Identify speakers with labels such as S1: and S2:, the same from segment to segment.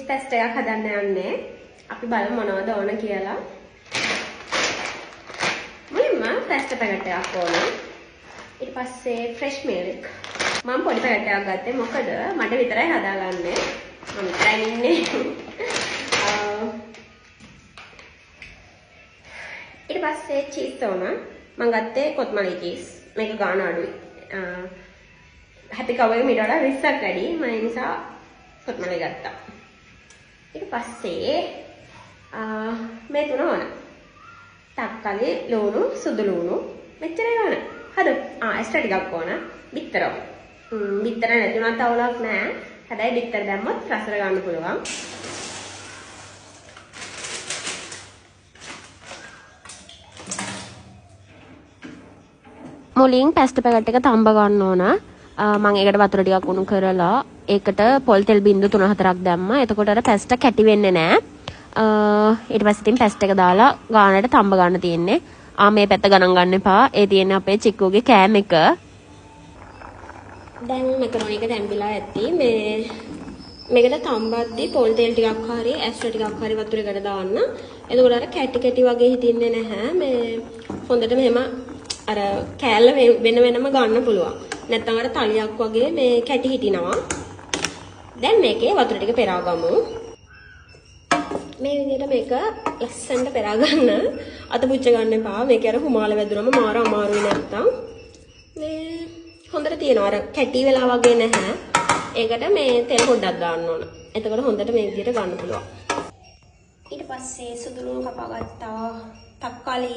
S1: Cheese පැස්ට් එකක් හදන්න යන්නේ. අපි බලමු මොනවද ඕන කියලා. මුලින්ම පැස්ට් පැකට් එකක් ඕන. ඊට පස්සේ ෆ්‍රෙෂ් මිල්ක්. මම පොඩි පැකට් එකක් ගත්තේ මොකද මට විතරයි හදාගන්නේ. මම විතරයි ඉන්නේ. ඊට පස්සේ චීස් ඕන. මම ගත්තේ කොත්මලි චීස්. මේක ගාන අඩුයි. හැපි කවර් එක මීට වඩා 20ක් වැඩි. මම ඒ නිසා කොත්මලි ගත්තා. ඊට පස්සේ මේ තුන ඕන. තක්කලි, ලුණු, සුදු ලුණු. මෙච්චරයි ගන්න. හදමු. එක්ස්ට්‍රා ටිකක් ඕන. බිත්තර. බිත්තර නැති වුණත් අවුලක් නැහැ. හැබැයි බිත්තර දැම්මොත් රසර ගන්න පුළුවන්. මුලින් පැස්ට් පැකට් එක තඹ ගන්න ඕන. මම ඒකට වතුර ටිකක් උණු කරලා ඒකට පොල් තෙල් බින්දු 3-4ක් දැම්මා. එතකොට අර පැස්ට් කැටි වෙන්නේ නැහැ. ඊට පස්සේ ඉතින් පැස්ට් එක දාලා ගානට තඹ ගන්න තියෙන්නේ. මේ පැත්ත ගණන් ගන්න එපා. ඒ තියෙන්නේ අපේ චික්කුගේ කෑම එක. දැන් මැකරෝනි එක තැම්බිලා ඇති. මේකට තඹද්දි පොල් තෙල් ටිකක් හරි ඇස්ට්‍රා ටිකක් හරි වතුරකට දාන්න. එතකොට අර කැටි කැටි වගේ හිටින්නේ නැහැ. හොඳට මෙහෙම අර කෑල්ල වෙන වෙනම ගන්න පුළුවන්. නැත්නම් අර තලියක් වගේ මේ කැටි හිටිනවා. දැන් මේකේ වතුර ටික පෙරා ගමු. මේ විදිහට මේක ලස්සනට පෙරා ගන්න. අත පුච්ච ගන්න එපා. මේක අර හුමාල වැදුනම මාර අමාරුයි නැත්තම්. මේ හොඳට තියෙනවා. අර කැටි වෙලා වගේ නැහැ. ඒකට මේ තෙල් පොඩ්ඩක් දාන්න ඕන. එතකොට හොඳට මේ විදිහට ගන්න පුළුවන්. ඊට පස්සේ සුදු ලුණු කපා ගත්තා. තක්කාලි,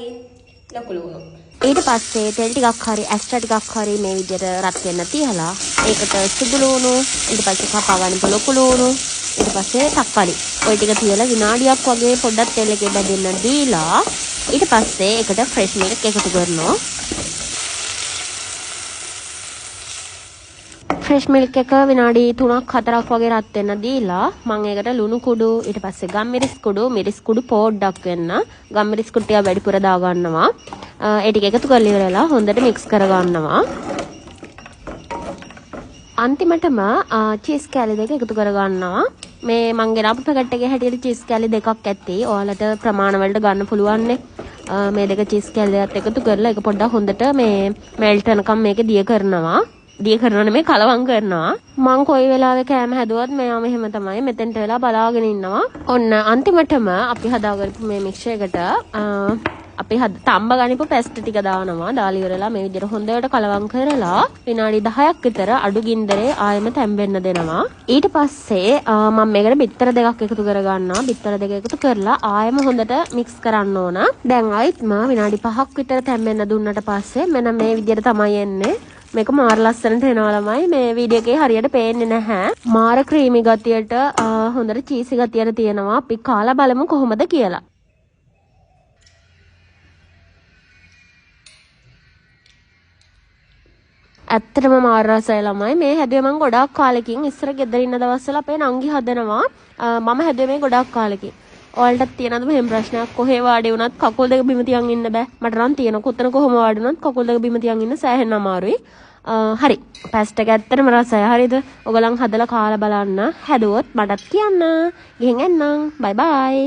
S1: ලොකු ලුණු. ඊට පස්සේ තෙල් ටිකක් හරි ඇස්ට්‍රා ටිකක් හරි මේ විදිහට රත් වෙන්න තියලා ඒකට සුදු ලුණු, ඊට පස්සේ කපා ගන්න ලොකු ලුණු, ඊට පස්සේ තක්කාලි. ওই ටික තියලා විනාඩියක් වගේ පොඩ්ඩක් තෙල් එකේ බැදෙන්න දීලා ඊට පස්සේ ඒකට ෆ්‍රෙෂ් මිල්ක් එකතු කරනවා. ෆ්‍රෙෂ් මිල්ක් එක විනාඩි 3-4ක් වගේ රත් වෙන්න දීලා මම ඒකට ලුණු කුඩු, ඊට පස්සේ ගම්මිරිස් කුඩු පොඩ්ඩක් වෙන්න ගම්මිරිස් කුඩු ටික වැඩිපුර දා ගන්නවා. ඒ ටික එකතු කරලා ඉවරලා හොඳට මික්ස් කර ගන්නවා. අන්තිමටම චීස් කෑලි දෙක එකතු කර ගන්නවා. මේ මං ගෙනාපු පැකට් එකේ හැටියට චීස් කෑලි දෙකක් ඇති. ඔයාලට ප්‍රමාණ වලට ගන්න පුළුවන් නේ. මේ දෙක චීස් කෑලි දෙකත් එකතු කරලා ඒක පොඩ්ඩක් හොඳට මේ මෙල්ට් වෙනකම් මේක දිය කරනවා. දිය කරනවා නෙමෙයි කලවම් කරනවා. මං කොයි වෙලාවෙ කෑම හැදුවත් මෙයා මෙහෙම තමයි මෙතෙන්ට වෙලා බලාගෙන ඉන්නවා. ඔන්න අන්තිමටම අපි හදාගත්තු මේ මික්ස්චර් එකට අපි තඹ ගනිපු පැස්ට් ටික දානවා. දාලා ඉවරලා මේ විදිහට හොඳට කලවම් කරලා විනාඩි 10ක් විතර අඩු ගින්දරේ ආයෙම තැම්බෙන්න දෙනවා. ඊට පස්සේ මම මේකට බිත්තර දෙකක් එකතු කරගන්නවා. බිත්තර දෙක එකතු කරලා ආයෙම හොඳට මික්ස් කරන්න ඕන. දැන් ආයෙත්ම විනාඩි 5ක් විතර තැම්බෙන්න දුන්නට පස්සේ මෙන්න මේ විදිහට තමයි එන්නේ. මේක මාර ලස්සනට එනවා ළමයි. මේ වීඩියෝ එකේ හරියට පේන්නේ නැහැ. මාර ක්‍රීමි ගතියට හොඳට චීසි ගතියට තියෙනවා. අපි කාලා බලමු කොහොමද කියලා. ඇත්තටම මාර රසයි ළමයි. මේ හැදුවේ මම ගොඩාක් කාලෙකින් ඉස්සර ගෙදර ඉන්න දවස්වල අපේ නංගි හදනවා. මම හැදුවේ මේ ගොඩාක් කාලෙකින්. ඔයාලටත් තියෙනවද මෙහෙම ප්‍රශ්නයක්? කොහේ වාඩි වුණත් කකුල් දෙක බිම තියන් ඉන්න බෑ. මට නම් තියෙනවා. කොතන කොහොම වාඩි වුණත් කකුල් දෙක බිම තියන් ඉන්න සෑහෙන අමාරුයි. හරි. පැස්ට් එක ඇත්තටම රසයි. හරිද? ඔයගලන් හදලා කාලා බලන්න. හැදුවොත් මටත් කියන්න. ගිහින් එන්නම්. බයි බයි.